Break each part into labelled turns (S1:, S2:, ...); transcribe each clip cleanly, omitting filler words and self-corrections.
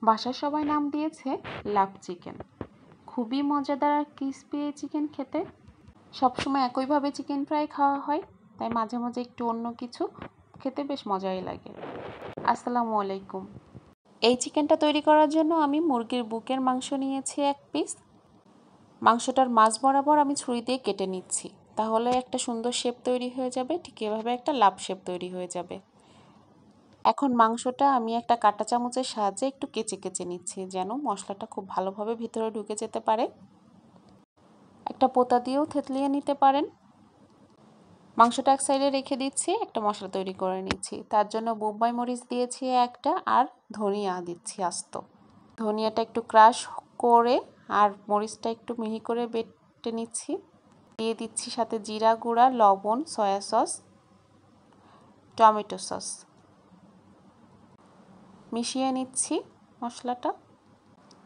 S1: বাসার সবাই নাম দিয়েছে লাভ চিকেন। খুবই মজাদার আর ক্রিস্পি এই চিকেন খেতে। সবসময় একইভাবে চিকেন ফ্রাই খাওয়া হয়, তাই মাঝে মাঝে একটু অন্য কিছু খেতে বেশ মজাই লাগে। আসসালামু আলাইকুম। এই চিকেনটা তৈরি করার জন্য আমি মুরগির বুকের মাংস নিয়েছি 1 পিস। মাংসটার মাঝ বরাবর আমি ছুরি দিয়ে কেটে নিচ্ছি, তাহলে একটা সুন্দর শেপ তৈরি হয়ে যাবে। ঠিক এভাবে একটা লাভ শেপ তৈরি হয়ে যাবে। এখন মাংসটা আমি একটা কাঁটা চামচের সাহায্যে একটু কেচে কেচে নিচ্ছি, যেন মশলাটা খুব ভালোভাবে ভিতরে ঢুকে যেতে পারে। একটা পোতা দিয়েও থেতলিয়ে নিতে পারেন। মাংসটা এক সাইডে রেখে দিচ্ছি, একটা মশলা তৈরি করে নিচ্ছি। তার জন্য বোম্বাই মরিচ দিয়েছি একটা, আর ধনিয়া দিচ্ছি আস্ত। ধনিয়াটা একটু ক্রাশ করে আর মরিচটা একটু মিহি করে বেটে নিচ্ছি। দিয়ে দিচ্ছি সাথে জিরা গুঁড়া, লবণ, সয়া সস, টমেটো সস। মিশিয়ে নিচ্ছি মশলাটা।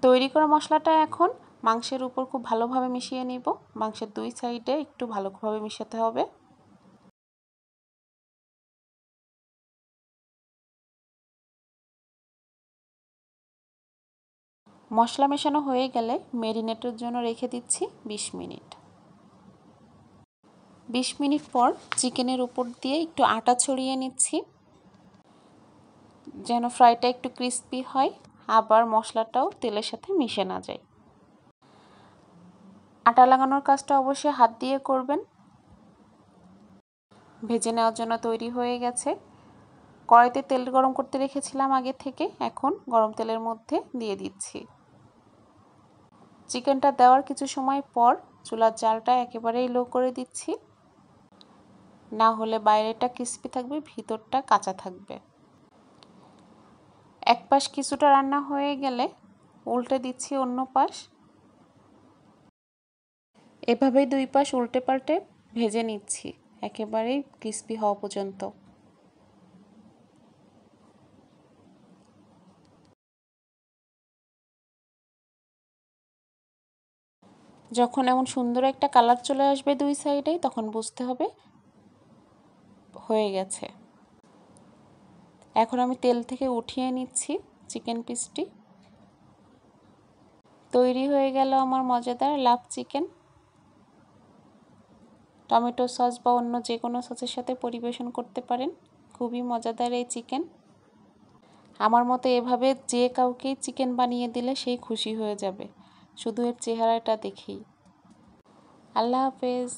S1: তৈরি করা মশলাটা এখন মাংসের উপর খুব ভালোভাবে মিশিয়ে নিব। মাংসের 2 সাইডে একটু ভালোভাবে মিশাতে হবে। মশলা মেশানো হয়ে গেলে ম্যারিনেটের জন্য রেখে দিচ্ছি 20 মিনিট। 20 মিনিট পর চিকেনের উপর দিয়ে একটু আটা ছড়িয়ে নিচ্ছি, যেন ফ্রাইটা একটু ক্রিস্পি হয়, আবার মশলাটাও তেলের সাথে মিশে না যায়। আটা লাগানোর কাজটা অবশ্যই হাত দিয়ে করবেন। ভেজে নেওয়ার জন্য তৈরি হয়ে গেছে। কড়াইতে তেল গরম করতে রেখেছিলাম আগে থেকে, এখন গরম তেলের মধ্যে দিয়ে দিচ্ছি। চিকেনটা দেওয়ার কিছু সময় পর চুলার জালটা একেবারেই লো করে দিচ্ছি, না হলে বাইরেটা ক্রিস্পি থাকবে, ভিতরটা কাঁচা থাকবে। এক পাশ কিছুটা রান্না হয়ে গেলে উল্টে দিচ্ছি অন্য পাশ। এভাবেই 2 পাশ উল্টে পাল্টে ভেজে নিচ্ছি, একেবারেই ক্রিস্পি হওয়া পর্যন্ত। যখন এমন সুন্দর একটা কালার চলে আসবে 2 সাইডেই, তখন বুঝতে হবে হয়ে গেছে। এখন আমি তেল থেকে উঠিয়ে নিচ্ছি চিকেন পিসটি। তৈরি হয়ে গেল আমার মজাদার লাভ চিকেন। টমেটো সস বা অন্য যে কোনো সসের সাথে পরিবেশন করতে পারেন। খুবই মজাদার এই চিকেন। আমার মতে এভাবে যে কাউকেই চিকেন বানিয়ে দিলে সেই খুশি হয়ে যাবে, শুধু এর চেহারাটা দেখেই। আল্লাহ হাফেজ।